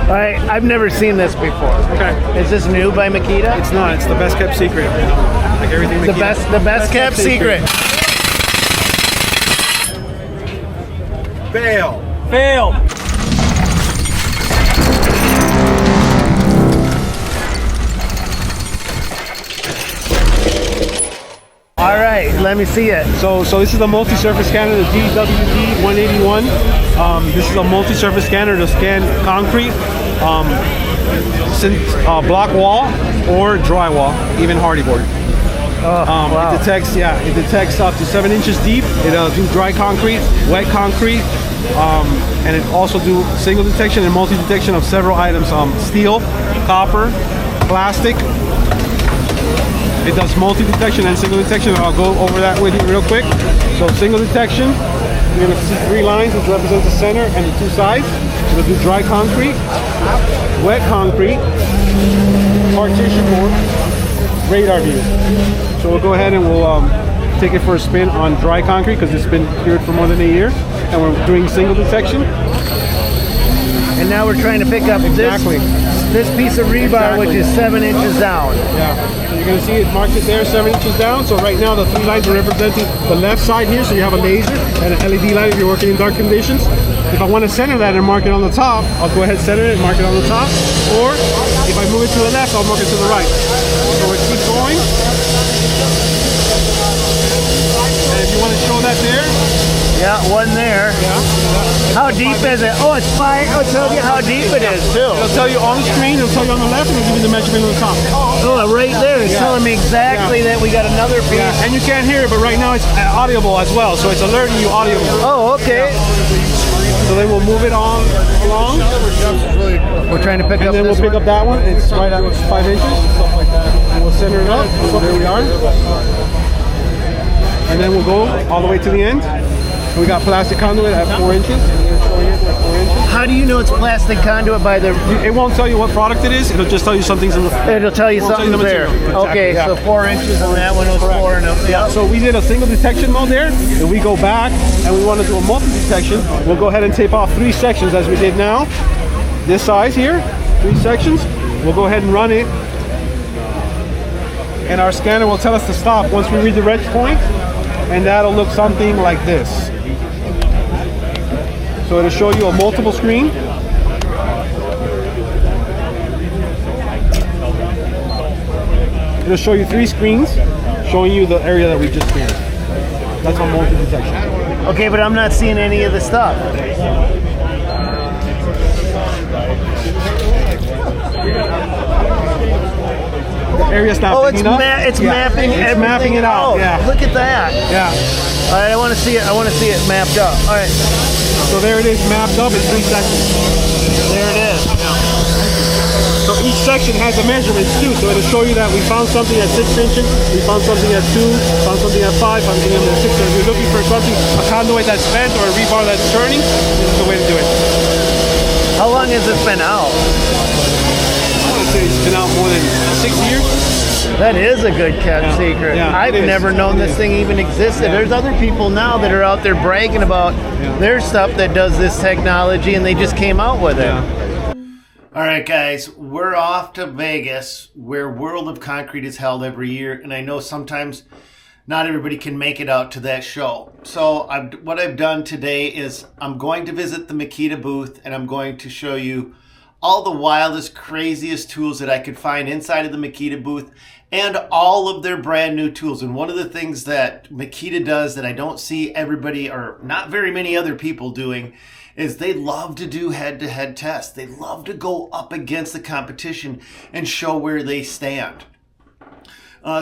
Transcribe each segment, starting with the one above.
All right, I've never seen this before. Okay. Is this new by Makita? It's not. It's the best kept secret. Like everything Makita. The best kept secret. Fail. Fail. All right, let me see it. So this is a multi-surface scanner, the DWD 181. This is a multi-surface scanner to scan concrete, block wall, or drywall, even hardy board. Wow. It detects up to 7 inches deep. It'll do dry concrete, wet concrete, and it also do single detection and multi-detection of several items: steel, copper, plastic. It does multi-detection and single detection. I'll go over that with you real quick. So single detection, you're going to see 3 lines which represent the center and the 2 sides. It'll do dry concrete, wet concrete, partition board, radar view. So we'll go ahead and we'll take it for a spin on dry concrete because it's been cured for more than a year, and we're doing single detection. And now we're trying to pick up this piece of rebar, which is 7 inches down. Yeah. So you're going to see it marked it there, 7 inches down. So right now the 3 lines are representing the left side here. So you have a laser and an LED light if you're working in dark conditions. If I want to center that and mark it on the top, I'll go ahead and center it and mark it on the top. Or if I move it to the left, I'll mark it to the right. So it keeps going. And if you want to show that there. Yeah, one there. Yeah. How deep is it? Oh, it's 5. It'll tell you how deep it is too. It'll tell you on the screen, it'll tell you on the left, and it'll give you the measurement on the top. Oh, right there. It's telling me exactly that we got another piece. Yeah. And you can't hear it, but right now it's audible as well, so it's alerting you audible. Oh, okay. So then we'll move it on along. We're trying to pick up And then we'll pick up that one. It's right at 5 inches. And we'll center it up. So there we are. And then we'll go all the way to the end. We got plastic conduit at 4 inches. How do you know it's plastic conduit by the... It won't tell you what product it is. It'll just tell you something's in the... It'll tell you something's there. Exactly, okay, yeah. so 4 inches and that one was 4. Yeah. So we did a single detection mode there. If we go back and we want to do a multi-detection, we'll go ahead and tape off 3 sections as we did now. This size here, 3 sections. We'll go ahead and run it. And our scanner will tell us to stop once we read the red point. And that'll look something like this. So it'll show you a multiple screen. It'll show you 3 screens showing you the area that we just scanned. That's on multi-detection. Okay, but I'm not seeing any of the stuff. The area's not Oh, big enough. it's mapping It's everything mapping it out. out. Yeah. Look at that. Yeah. All right, I want to see it. I want to see it mapped up. All right. So there it is, mapped up in 3 sections. There it is. So each section has a measurement too. So it'll show you that we found something at 6 inches, we found something at 2, found something at 5, found something at 6. So if you're looking for something, a conduit that's bent or a rebar that's turning, this is the way to do it. How long has this been out? I want to say it's been out more than 6 years. That is a good kept secret. Yeah, I've never known this thing even existed. Yeah. There's other people now that are out there bragging about their stuff that does this technology, and they just came out with it. Yeah. All right, guys, we're off to Vegas, where World of Concrete is held every year, and I know sometimes not everybody can make it out to that show. So what I've done today is I'm going to visit the Makita booth, and I'm going to show you all the wildest, craziest tools that I could find inside of the Makita booth, and all of their brand new tools. And one of the things that Makita does that I don't see everybody, or not very many other people doing, is they love to do head-to-head tests. They love to go up against the competition and show where they stand.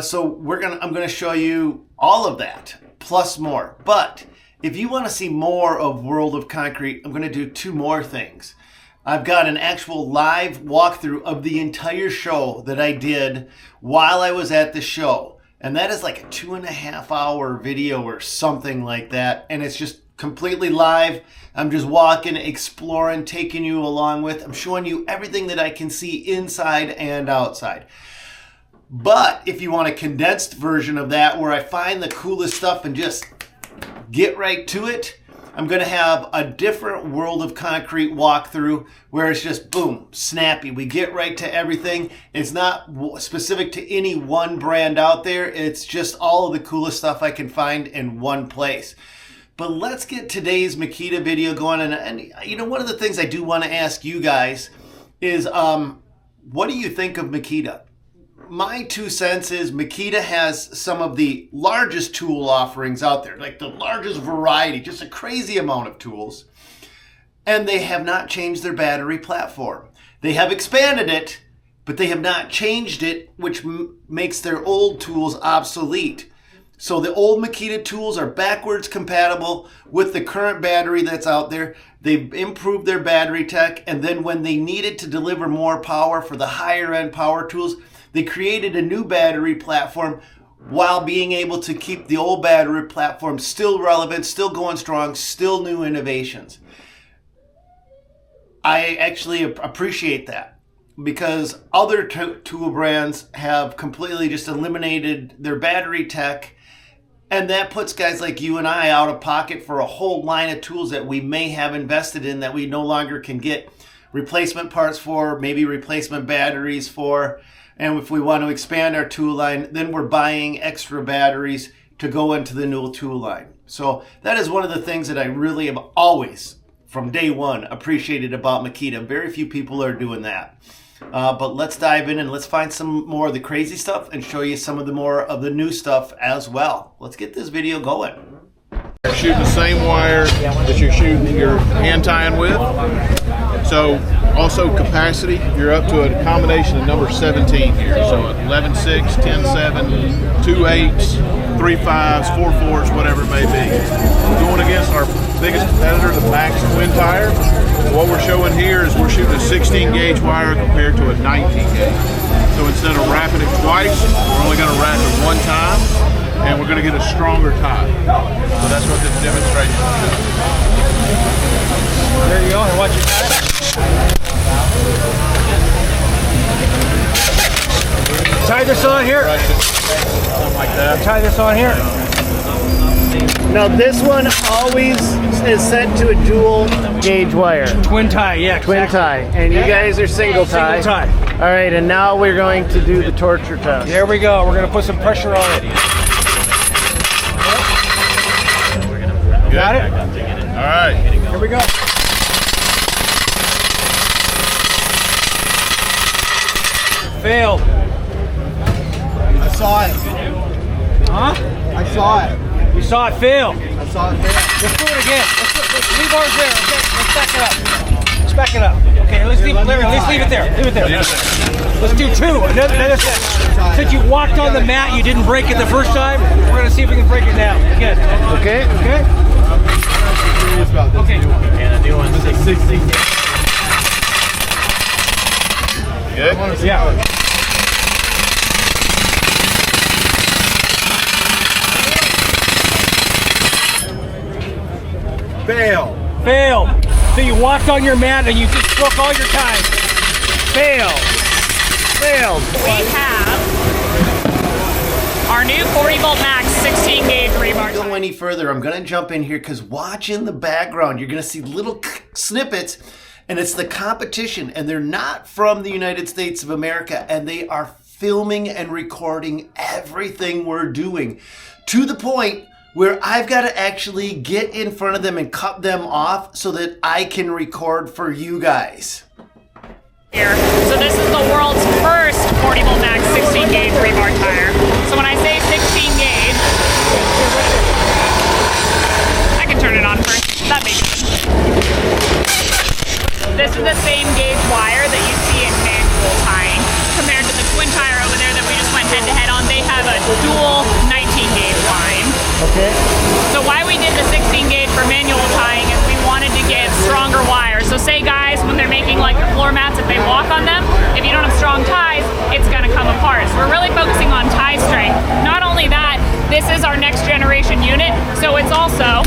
So I'm gonna show you all of that, plus more. But if you wanna see more of World of Concrete, I'm gonna do 2 more things. I've got an actual live walkthrough of the entire show that I did while I was at the show. And that is like a 2.5 hour video or something like that. And it's just completely live. I'm just walking, exploring, taking you along with. I'm showing you everything that I can see inside and outside. But if you want a condensed version of that where I find the coolest stuff and just get right to it, I'm going to have a different World of Concrete walkthrough where it's just boom, snappy. We get right to everything. It's not specific to any one brand out there. It's just all of the coolest stuff I can find in one place. But let's get today's Makita video going. And you know, one of the things I do want to ask you guys is, what do you think of Makita? My 2 cents is Makita has some of the largest tool offerings out there, like the largest variety, just a crazy amount of tools. And they have not changed their battery platform. They have expanded it, but they have not changed it, which makes their old tools obsolete. So the old Makita tools are backwards compatible with the current battery that's out there. They've improved their battery tech, and then when they needed to deliver more power for the higher end power tools, they created a new battery platform while being able to keep the old battery platform still relevant, still going strong, still new innovations. I actually appreciate that, because other tool brands have completely just eliminated their battery tech, and that puts guys like you and I out of pocket for a whole line of tools that we may have invested in that we no longer can get replacement parts for, maybe replacement batteries for. And if we want to expand our tool line, then we're buying extra batteries to go into the new tool line. So that is one of the things that I really have always, from day one, appreciated about Makita. Very few people are doing that. But let's dive in and let's find some more of the crazy stuff and show you some of the more of the new stuff as well. Let's get this video going. Shooting the same wire that you're shooting your hand tying with. So also capacity, you're up to a combination of number 17 here. So 11.6, 10.7, 2 8s, 3 5s, 4 4s, whatever it may be. Going against our biggest competitor, the Max twin tire. What we're showing here is we're shooting a 16 gauge wire compared to a 19 gauge. So instead of wrapping it twice, we're only going to wrap it one time, and we're going to get a stronger tie. So that's what this demonstration is. There you go, and watch your tie. Tie this on here. Something like that. Tie this on here. Now this one always is set to a dual gauge wire. Twin tie, yeah. Twin tie. And you guys are single tie. Single tie. All right, and now we're going to do the torture test. There we go. We're going to put some pressure on it. Got it? All right. Here we go. Failed. I saw it. Huh? I saw it. You saw it fail. I saw it fail. Let's do it again. Let's leave ours there. Okay, let's back it up. Let's back it up. Okay, let's leave it there. Leave it there. Let's do 2. Another set. Since you walked on the mat, you didn't break it the first time. We're gonna see if we can break it now. Again. Okay. Okay. Okay. And the new one's 16. Good? Yeah. Fail. So you walked on your mat and you just broke all your ties. Failed. We have our new 40 volt max 16 gauge rebar. Don't go any further. I'm going to jump in here because watch in the background. You're going to see little snippets, and it's the competition, and they're not from the United States of America, and they are filming and recording everything we're doing to the point where I've got to actually get in front of them and cut them off so that I can record for you guys. So this is the world's first 40 volt max 16 gauge rebar tire. So when I say 16 gauge, I can turn it on first. That makes sense. This is the same gauge wire that you see in manual tying compared to the twin tire over there that we just went head to head on. They have a dual 19 gauge line. Okay. So why we did the 16 gauge for manual tying is we wanted to get stronger wires. So say guys, when they're making like your floor mats, if they walk on them, if you don't have strong ties, it's gonna come apart. So we're really focusing on tie strength. Not only that, this is our next generation unit, so it's also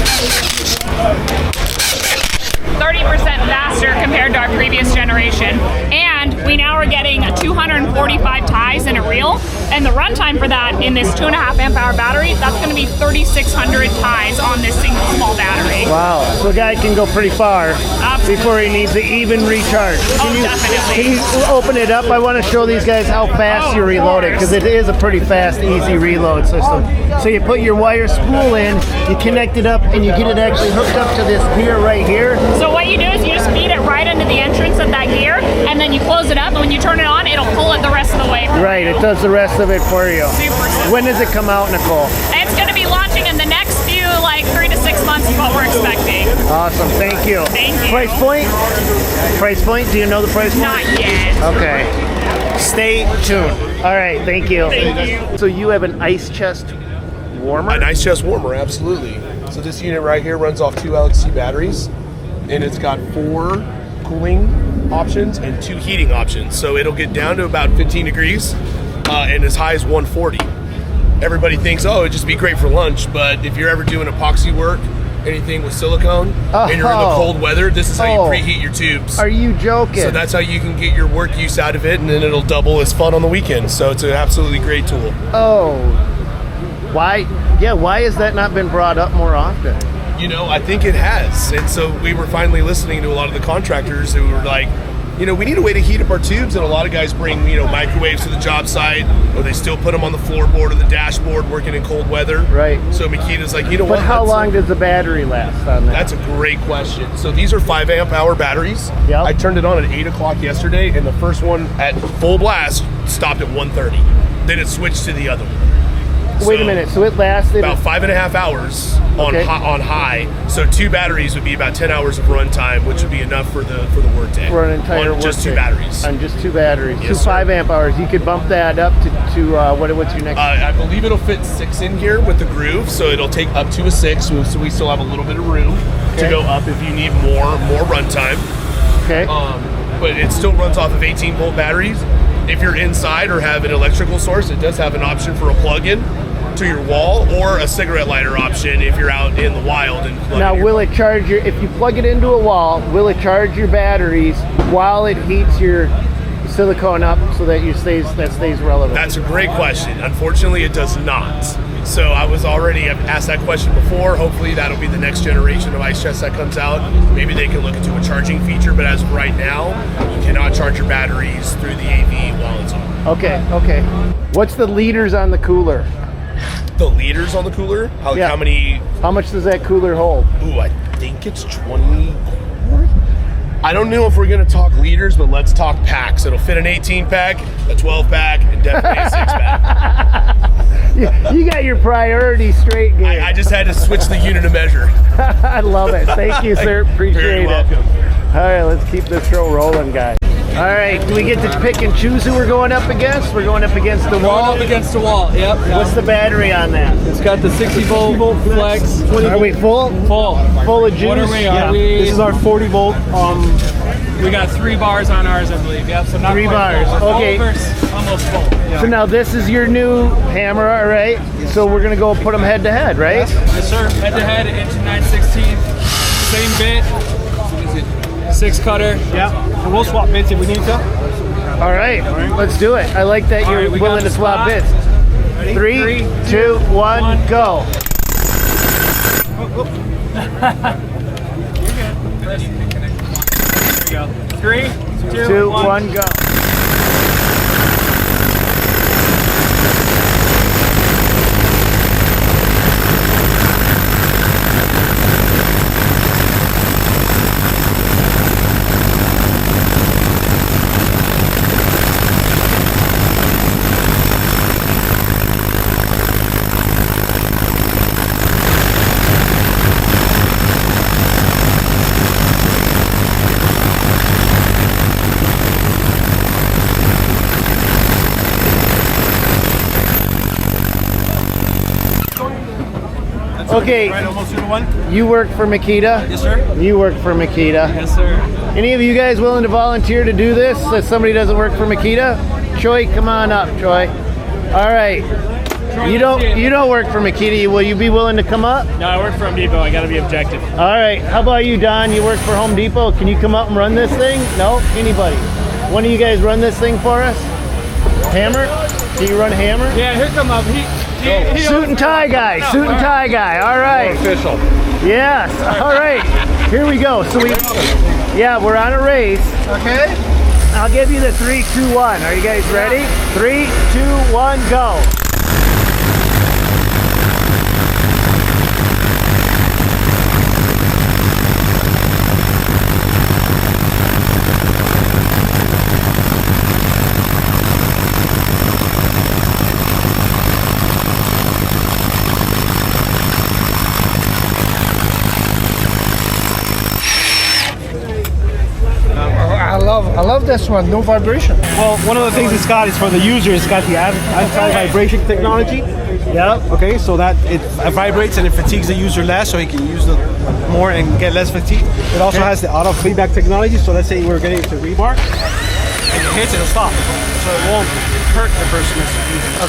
30% faster compared to our previous generation. And we now are getting 245 ties in a reel, and the runtime for that in this 2.5 amp hour battery, that's going to be 3,600 ties on this single small battery. Wow, so a guy can go pretty far Absolutely. before he needs an even recharge. Definitely. Can you open it up? I want to show these guys how fast you reload it, because it is a pretty fast, easy reload system. So you put your wire spool in, you connect it up, and you get it actually hooked up to this gear right here. So what you do is you just feed it right into the entrance of that gear, and then you close it up, and when you turn it on, it'll pull it the rest of the way. Right, it does the rest of it for you. Super simple. When does it come out, Nicole? It's going to be launching in the next few, like 3 to 6 months is what we're expecting. Awesome, thank you. Thank you. Price point? Price point? Do you know the price point? Not yet. Okay. Stay tuned. All right, thank you. Thank you. So you have an ice chest warmer? An ice chest warmer, absolutely. So this unit right here runs off 2 LXC batteries, and it's got 4 cooling options and 2 heating options. So it'll get down to about 15 degrees and as high as 140. Everybody thinks, oh, it'd just be great for lunch, but if you're ever doing epoxy work, anything with silicone, and you're in the cold weather, this is how you preheat your tubes. Are you joking? So that's how you can get your work use out of it, and then it'll double as fun on the weekends. So it's an absolutely great tool. Oh. Why? Yeah, why has that not been brought up more often? You know, I think it has. And so we were finally listening to a lot of the contractors who were like, you know, we need a way to heat up our tubes. And a lot of guys bring, you know, microwaves to the job site, or they still put them on the floorboard or the dashboard working in cold weather. Right. So Makita's like, you know what? But how long does the battery last on that? That's a great question. So these are 5 amp hour batteries. Yep. I turned it on at 8 o'clock yesterday, and the first one at full blast stopped at 1:30. Then it switched to the other one. Wait a minute. So it lasted about 5.5 hours on Okay. on high. So 2 batteries would be about 10 hours of run time, which would be enough for the work day. for an entire on just work 2 day. batteries. On just 2 batteries. Yes, Two sir. 5 amp hours. You could bump that up to what's your next? I believe it'll fit 6 in here with the groove, so it'll take up to a 6. So we still have a little bit of room to go up if you need more run time. Okay. But it still runs off of 18-volt batteries. If you're inside or have an electrical source, it does have an option for a plug-in to your wall, or a cigarette lighter option if you're out in the wild and plug Now, in your will it charge if you plug it into a wall, will it charge your batteries while it heats your silicone up so that stays relevant? That's a great question. Unfortunately, it does not. So I've asked that question before. Hopefully that'll be the next generation of ice chest that comes out. Maybe they can look into a charging feature, but as of right now, you cannot charge your batteries through the AV while it's on. Okay. What's the liters on the cooler? The liters on the cooler? Yeah. How many? How much does that cooler hold? Ooh, I think it's 20. I don't know if we're going to talk liters, but let's talk packs. It'll fit an 18-pack, a 12-pack, and definitely a 6-pack. You got your priorities straight, Gabe. I just had to switch the unit of measure. I love it. Thank you, sir. Appreciate Very it. welcome. All right, let's keep this show rolling, guys. All right, do we get to pick and choose who we're going up against? We're going up against the wall. All up against the wall. Yep. What's the battery on that? It's got the 60 volt flex. 20 Are we full? full? Full of juice? What are we? Yeah. This is our 40 volt. We got 3 bars on ours, I believe. Yep. So not 3 quite bars. full. Okay. Almost full. Yeah. So now this is your new hammer, all right? So we're gonna go put them head to head, right? Yes, sir. Head to head, inch and 9/16. Same bit. 6 cutter. Yeah. And we'll swap bits if we need to. All right, let's do it. I like that you're right, we willing got to the swap spot. bits. Ready? 3, 2, 1, go. There we go. 3, 2, 2, 1. 1, go. Okay, Right, almost 2 to 1. you work for Makita. Yes, sir. You work for Makita. Yes, sir. Any of you guys willing to volunteer to do this if somebody doesn't work for Makita? Choi, come on up, Choi. All right. You don't work for Makita. Will you be willing to come up? No, I work for Home Depot. I got to be objective. All right. How about you, Don? You work for Home Depot. Can you come up and run this thing? No? Anybody? One of you guys run this thing for us? Hammer? Do you run hammer? Yeah, here come up. He Suit and tie guy. Suit and tie guy. All right. official. Yes. All right. Here we go. So we're on a race. Okay. I'll give you the 3, 2, 1. Are you guys ready? 3, 2, 1, go. I love this one. No vibration. Well, one of the things it's got is for the user, it's got the anti-vibration technology. Yep. Okay, so that it vibrates and it fatigues the user less, so he can use it more and get less fatigue. It also has the auto feedback technology, so let's say we're getting to rebar, and it hits, it'll stop. So it won't hurt the person that's using it.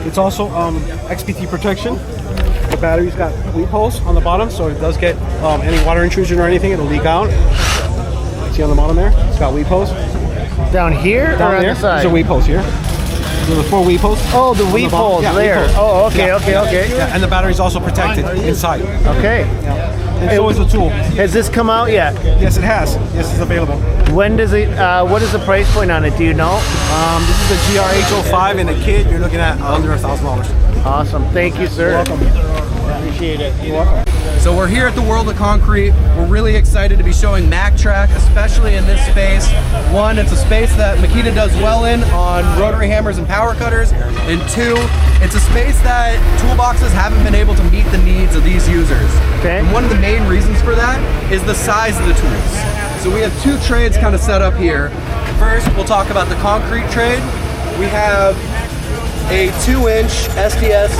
Okay. It's also XPT protection. The battery's got weep holes on the bottom, so it does get any water intrusion or anything, it'll leak out. See on the bottom there? It's got weep holes. Down here Down or on there, the side? there's a weep holes here. There's the 4 weep holes. Oh, the weep bottom. holes Yeah, there. weep holes. Oh, okay, Yeah. okay. Yeah, and the battery's also protected inside. Okay. And so is the tool. Has this come out yet? Yes, it has. Yes, it's available. When does it? What is the price point on it? Do you know? This is the GRH05 in a kit. You're looking at under $1,000. Awesome. Thank you, sir. You're welcome. Appreciate it. You're welcome. So we're here at the World of Concrete. We're really excited to be showing Mak Trak, especially in this space. One, it's a space that Makita does well in on rotary hammers and power cutters. And 2, it's a space that toolboxes haven't been able to meet the needs of these users. Okay. And one of the main reasons for that is the size of the tools. So we have 2 trades kind of set up here. First, we'll talk about the concrete trade. We have a 2-inch SDS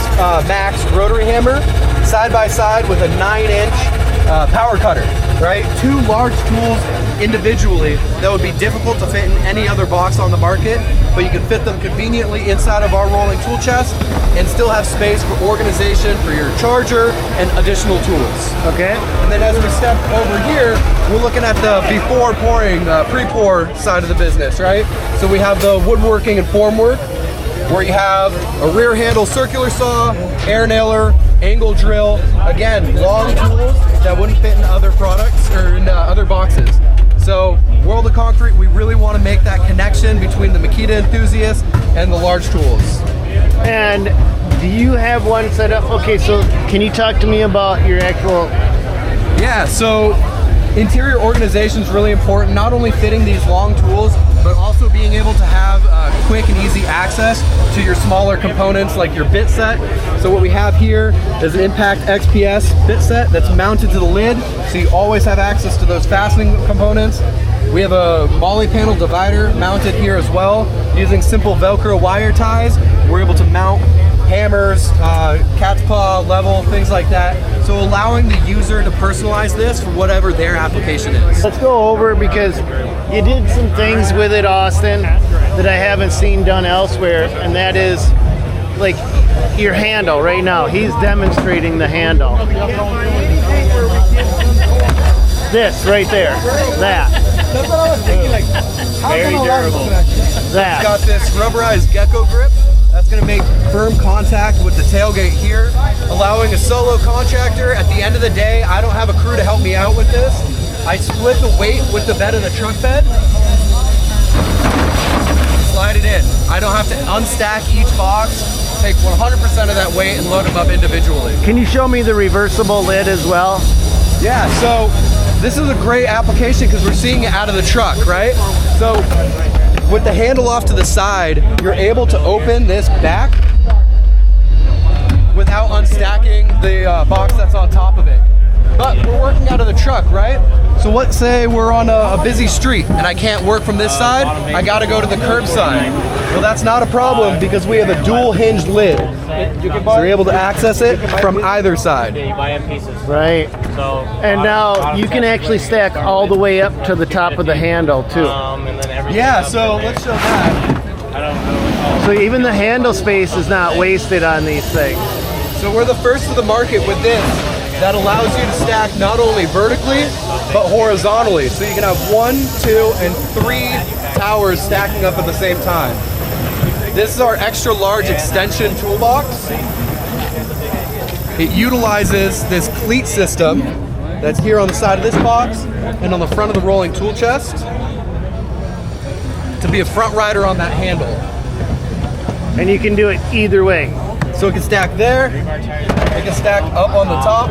Max rotary hammer side by side with a 9-inch power cutter, right? 2 large tools individually that would be difficult to fit in any other box on the market, but you can fit them conveniently inside of our rolling tool chest and still have space for organization for your charger and additional tools. Okay. And then as we step over here, we're looking at the before pouring, pre-pour side of the business, right? So we have the woodworking and formwork, where you have a rear handle circular saw, air nailer, angle drill, again, long tools that wouldn't fit in other products or in other boxes. So World of Concrete, we really want to make that connection between the Makita enthusiast and the large tools. And do you have one set up? Okay, so can you talk to me about your actual? Yeah, so interior organization is really important, not only fitting these long tools, but also being able to have quick and easy access to your smaller components like your bit set. So what we have here is an Impact XPS bit set that's mounted to the lid, so you always have access to those fastening components. We have a Molly panel divider mounted here as well. Using simple Velcro wire ties, we're able to mount hammers, cat's paw level, things like that. So allowing the user to personalize this for whatever their application is. Let's go over, because you did some things with it, Austin, that I haven't seen done elsewhere, and that is like your handle right now. He's demonstrating the handle. This right there. That. That's what I was thinking. Like, Very durable. It's That. got this rubberized gecko grip that's going to make firm contact with the tailgate here, allowing a solo contractor. At the end of the day, I don't have a crew to help me out with this. I split the weight with the bed of the truck bed. Slide it in. I don't have to unstack each box. Take 100% of that weight and load them up individually. Can you show me the reversible lid as well? Yeah, so this is a great application because we're seeing it out of the truck, right? So with the handle off to the side, you're able to open this back without unstacking the box that's on top of it. But we're working out of the truck, right? So let's say we're on a busy street and I can't work from this side, I gotta go to the curb side. Well, that's not a problem because we have a dual hinged lid. So you're able to access it from either side. Right. And now you can actually stack all the way up to the top of the handle too. Yeah, so let's show that. So even the handle space is not wasted on these things. So we're the first to the market with this that allows you to stack not only vertically, but horizontally. So you can have 1, 2, and 3 towers stacking up at the same time. This is our extra large extension toolbox. It utilizes this cleat system that's here on the side of this box and on the front of the rolling tool chest to be a front rider on that handle. And you can do it either way. So it can stack there, it can stack up on the top.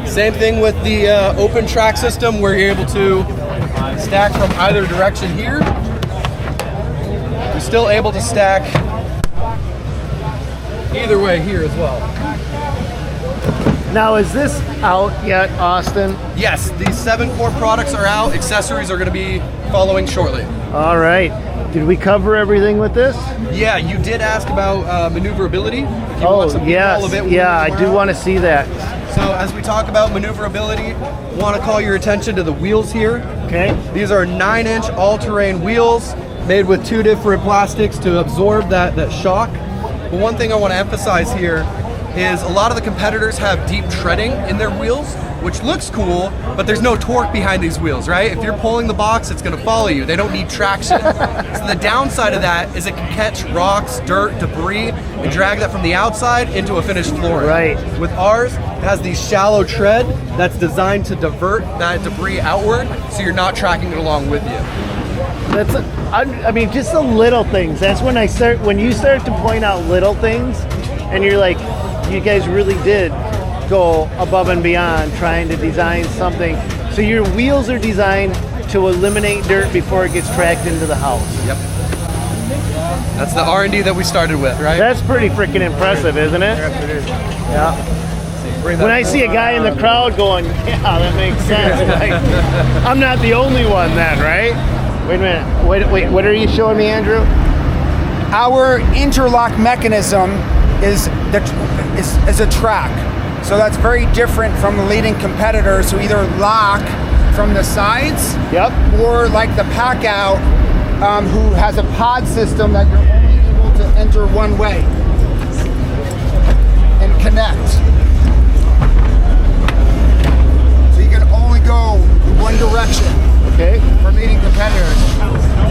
Same thing with the open track system where you're able to stack from either direction here. You're still able to stack either way here as well. Now, is this out yet, Austin? Yes, these 7 core products are out. Accessories are going to be following shortly. All right. Did we cover everything with this? Yeah, you did ask about maneuverability. If you want some yes. all of it, Yeah, I do want to see that. So as we talk about maneuverability, I want to call your attention to the wheels here. Okay. These are 9-inch all-terrain wheels made with 2 different plastics to absorb that shock. But one thing I want to emphasize here is a lot of the competitors have deep treading in their wheels, which looks cool, but there's no torque behind these wheels, right? If you're pulling the box, it's gonna follow you. They don't need traction. So the downside of that is it can catch rocks, dirt, debris, and drag that from the outside into a finished flooring. Right. With ours, it has these shallow tread that's designed to divert that debris outward, so you're not tracking it along with you. I mean, just the little things. That's when when you start to point out little things, and you're like, you guys really did go above and beyond trying to design something. So your wheels are designed to eliminate dirt before it gets tracked into the house. Yep. That's the R&D that we started with, right? That's pretty freaking impressive, isn't it? Yes, it is. Yeah. When I see a guy in the crowd going, yeah, that makes sense. Like, I'm not the only one then, right? Wait a minute. Wait, what are you showing me, Andrew? Our interlock mechanism is a track. So that's very different from the leading competitors who either lock from the sides, or like the pack out, who has a pod system that you're only able to enter one way and connect. So you can only go one direction. Okay. For leading competitors.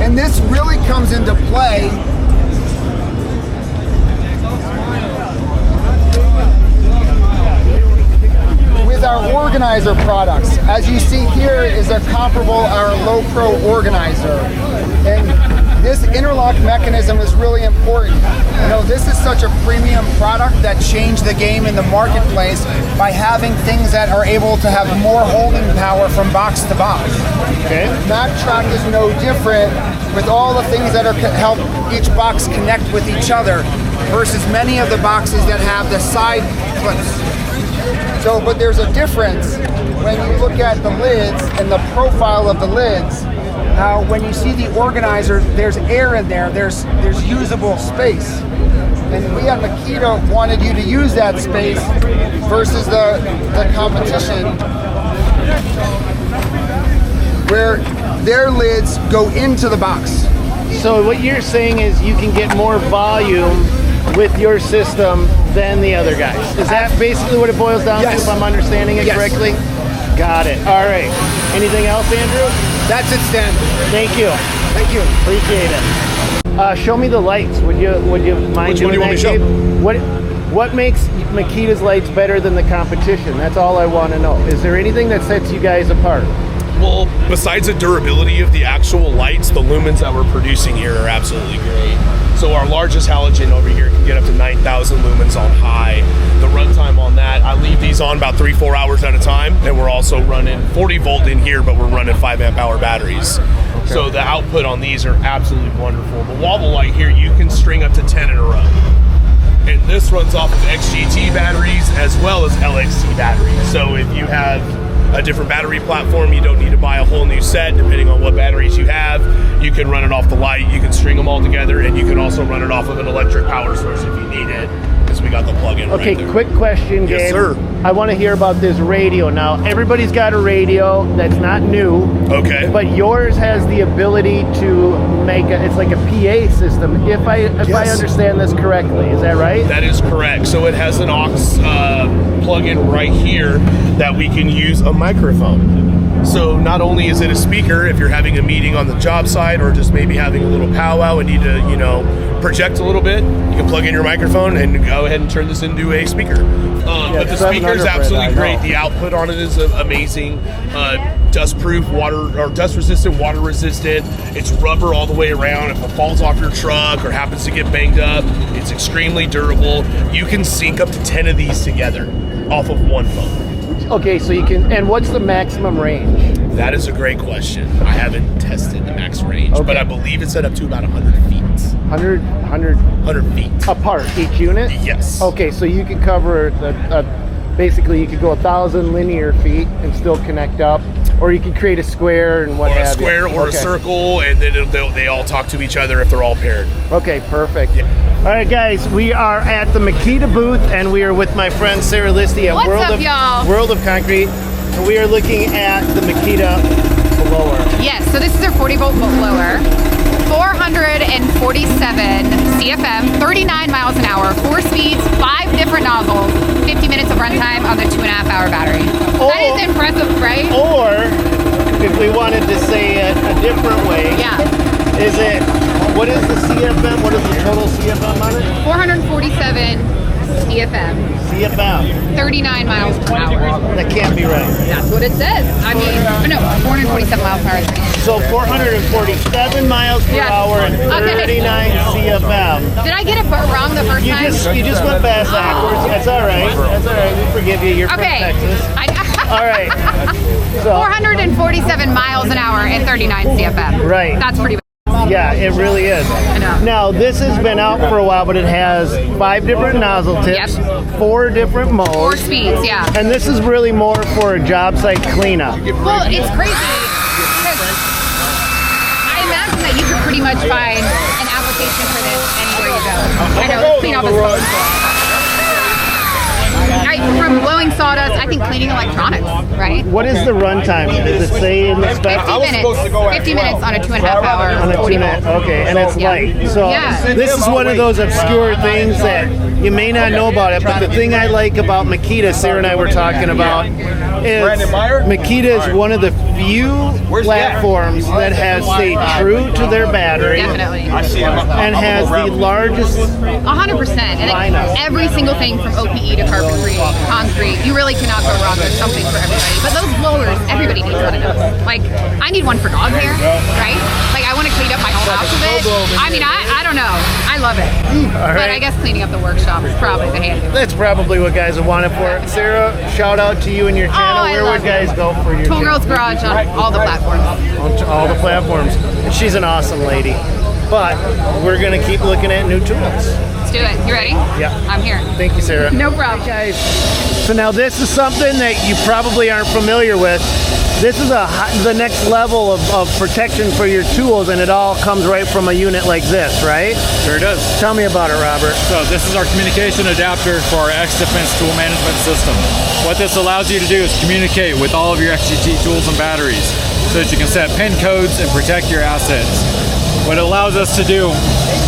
And this really comes into play with our organizer products. As you see here is a comparable, our Low Pro organizer. And this interlock mechanism is really important. You know, this is such a premium product that changed the game in the marketplace by having things that are able to have more holding power from box to box. Okay. Mak Trak is no different with all the things that are help each box connect with each other versus many of the boxes that have the side clips. So, but there's a difference when you look at the lids and the profile of the lids. How when you see the organizer, there's air in there, there's usable space. And we at Makita wanted you to use that space versus the competition where their lids go into the box. So what you're saying is you can get more volume with your system than the other guys. Is that basically what it boils down to, if I'm understanding it correctly? Got it. All right. Anything else, Andrew? That's it, Stan. Thank you. Thank you. Appreciate it. Show me the lights. Would you mind? Which one do you want me to show? What makes Makita's lights better than the competition? That's all I want to know. Is there anything that sets you guys apart? Well, besides the durability of the actual lights, the lumens that we're producing here are absolutely great. So our largest halogen over here can get up to 9,000 lumens on high. The runtime on that, I leave these on about 3-4 hours at a time, and we're also running 40 volt in here, but we're running 5 amp hour batteries. Okay. So the output on these are absolutely wonderful. The wobble light here, you can string up to 10 in a row. And this runs off of XGT batteries as well as LXT batteries. So if you have a different battery platform, you don't need to buy a whole new set depending on what batteries you have. You can run it off the light, you can string them all together, and you can also run it off of an electric power source if you need it, because we got the plug-in. Okay, right there. quick question, Gabe. Yes, sir. I want to hear about this radio. Now, everybody's got a radio that's not new. Okay. But yours has the ability to make it's like a PA system. If I understand this correctly, is that right? That is correct. So it has an aux plug-in right here that we can use a microphone. So not only is it a speaker, if you're having a meeting on the job site or just maybe having a little powwow and need to, project a little bit, you can plug in your microphone and go ahead and turn this into a speaker. But the speaker is absolutely great. The output on it is amazing. Dust-proof, dust-resistant, water-resistant. It's rubber all the way around. If it falls off your truck or happens to get banged up, it's extremely durable. You can sync up to 10 of these together off of one phone. Okay, so you can, and what's the maximum range? That is a great question. I haven't tested the max range, but I believe it's set up to about 100 feet. 100 feet. Apart, each unit? Yes. Okay, so you can cover, basically you could go 1,000 linear feet and still connect up, or you could create a square and what have you. Or a square or a circle, and then they all talk to each other if they're all paired. Okay, perfect. Yeah. All right, guys, we are at the Makita booth, and we are with my friend Sarah Listy at World of Concrete, and we are looking at the Makita blower. Yes, so this is our 40-volt blower, 447 CFM, 39 miles an hour, 4 speeds, 5 different nozzles, 50 minutes of runtime on the 2.5-hour battery. That is impressive, right? Or, if we wanted to say it a different way, what is the CFM? What is the total CFM on it? 447 CFM. 39 miles per hour. That can't be right. That's what it says. 447 miles per hour. So 447 miles per hour and 39 CFM. Did I get it wrong the first time? You just went fast backwards. That's all right. That's all right. We forgive you. You're from Texas. All right. So 447 miles an hour and 39 CFM. Right. That's pretty. Yeah, it really is. I know. Now, this has been out for a while, but it has 5 different nozzle tips, 4 different modes. 4 speeds, yeah. And this is really more for a job site cleanup. Well, it's crazy because I imagine that you could pretty much find an application for this anywhere you go. I know, let's clean all this phone. From blowing sawdust, I think cleaning electronics, right? What is the runtime? Does it say in the spec? 50 minutes. 50 minutes on a 2.5-hour. On a 2.5. Okay, and it's light. So this is one of those obscure things that you may not know about it, but the thing I like about Makita, Sarah and I were talking about, is Makita is one of the few platforms that has stayed true to their battery. Definitely. And has the largest 100%. And every single thing from OPE to carpentry, concrete, you really cannot go wrong. There's something for everybody. But those blowers, everybody needs one of those. Like, I need one for dog hair, right? Like, I want to clean up my whole house with it. I mean, I don't know. I love it. But I guess cleaning up the workshop is probably the handiest. That's probably what guys would want it for. Sarah, shout out to you and your channel. Where would guys go for your Tool Girls Garage on all the platforms. All the platforms. And she's an awesome lady. But we're going to keep looking at new tools. Let's do it. You ready? Yeah. I'm here. Thank you, Sarah. No problem. Guys, so now this is something that you probably aren't familiar with. This is the next level of protection for your tools, and it all comes right from a unit like this, right? Sure does. Tell me about it, Robert. So this is our communication adapter for our X-Defense tool management system. What this allows you to do is communicate with all of your XGT tools and batteries so that you can set pin codes and protect your assets. What it allows us to do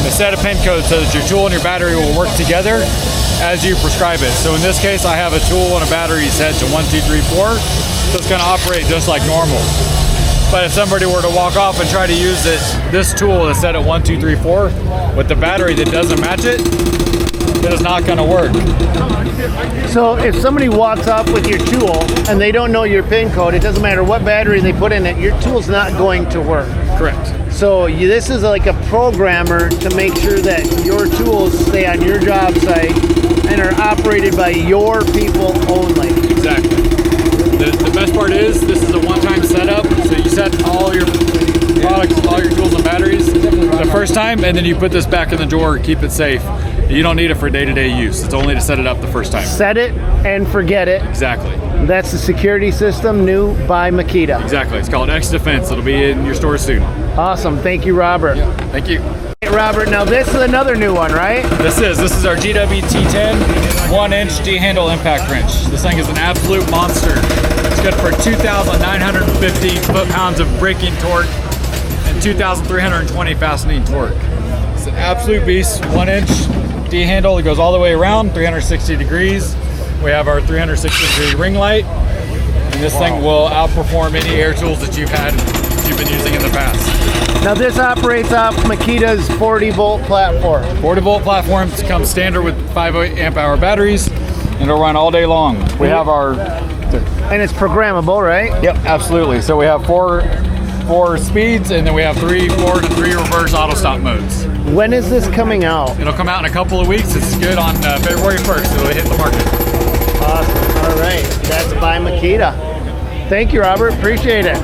is set a pin code so that your tool and your battery will work together as you prescribe it. So in this case, I have a tool and a battery set to 1, 2, 3, 4. So it's going to operate just like normal. But if somebody were to walk off and try to use this tool that's set at 1, 2, 3, 4 with the battery that doesn't match it, it is not going to work. So if somebody walks off with your tool and they don't know your pin code, it doesn't matter what battery they put in it, your tool's not going to work. Correct. So this is like a programmer to make sure that your tools stay on your job site and are operated by your people only. Exactly. The best part is this is a one-time setup, so you set all your products, all your tools and batteries the first time, and then you put this back in the drawer, keep it safe. You don't need it for day-to-day use. It's only to set it up the first time. Set it and forget it. Exactly. That's the security system new by Makita. Exactly. It's called X-Defense. It'll be in your store soon. Awesome. Thank you, Robert. Yeah. Thank you. Hey, Robert, now this is another new one, right? This is our GWT10 1-inch D-handle impact wrench. This thing is an absolute monster. It's good for 2,950 foot-pounds of braking torque and 2,320 fastening torque. It's an absolute beast. 1-inch D-handle. It goes all the way around, 360 degrees. We have our 360-degree ring light, and this thing will outperform any air tools that you've been using in the past. Now this operates off Makita's 40-volt platform. 40-volt platforms come standard with 5 amp hour batteries, and it'll run all day long. We have our... And it's programmable, right? Yep, absolutely. So we have four speeds, and then we have 3 forward and 3 reverse auto stop modes. When is this coming out? It'll come out in a couple of weeks. It's good on February 1st. It'll hit the market. Awesome. All right. That's by Makita. Thank you, Robert. Appreciate it.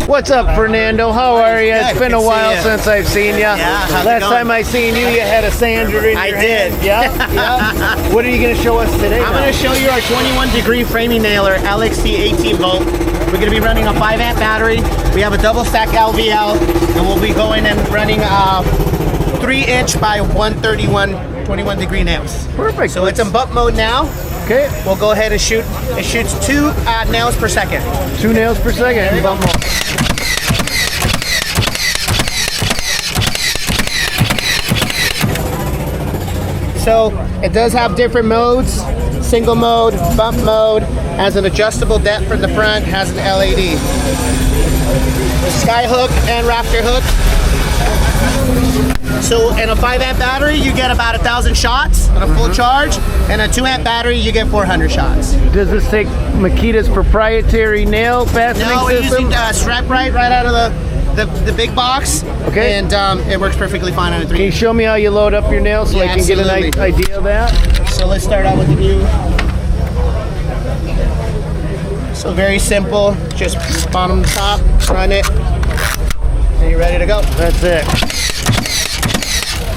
What's up, Fernando? How are you? It's been a while since I've seen you. Last time I seen you, you had a sander in your hand. Yeah. Yeah. What are you going to show us today? I'm going to show you our 21-degree framing nailer, LXC 18 volt. We're going to be running a 5 amp battery. We have a double stack LVL, and we'll be going and running 3-inch by 131 21-degree nails. Perfect. So it's in bump mode now. Okay. We'll go ahead and shoot. It shoots 2 nails per second. 2 nails per second in bump mode. So it does have different modes. Single mode, bump mode, has an adjustable depth from the front, has an LED. Sky hook and rafter hook. So in a 5 amp battery, you get about 1,000 shots on a full charge, and a 2 amp battery, you get 400 shots. Does this take Makita's proprietary nail fastening No, we're system? using strap right out of the big box. Okay. And it works perfectly fine on a 3. Can you show me how you load up your nails so I can get an idea of that? So let's start out with the view. So very simple, just bottom to top, run it, and you're ready to go. That's it.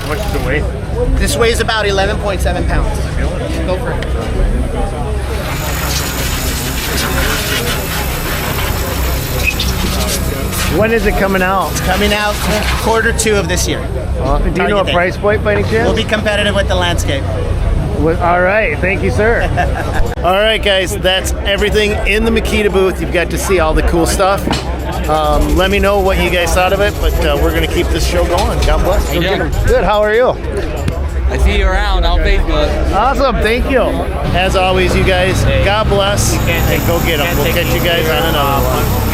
How much does it weigh? This weighs about 11.7 pounds. Go for it. When is it coming out? It's coming out Q2 of this year. Do you know a price point by any chance? We'll be competitive with the landscape. All right, thank you, sir. All right, guys, that's everything in the Makita booth. You've got to see all the cool stuff. Let me know what you guys thought of it, but we're going to keep this show going. God bless. Good, how are you? I see you around on Facebook. Awesome, thank you. As always, you guys, God bless, and go get them. We'll catch you guys on another one.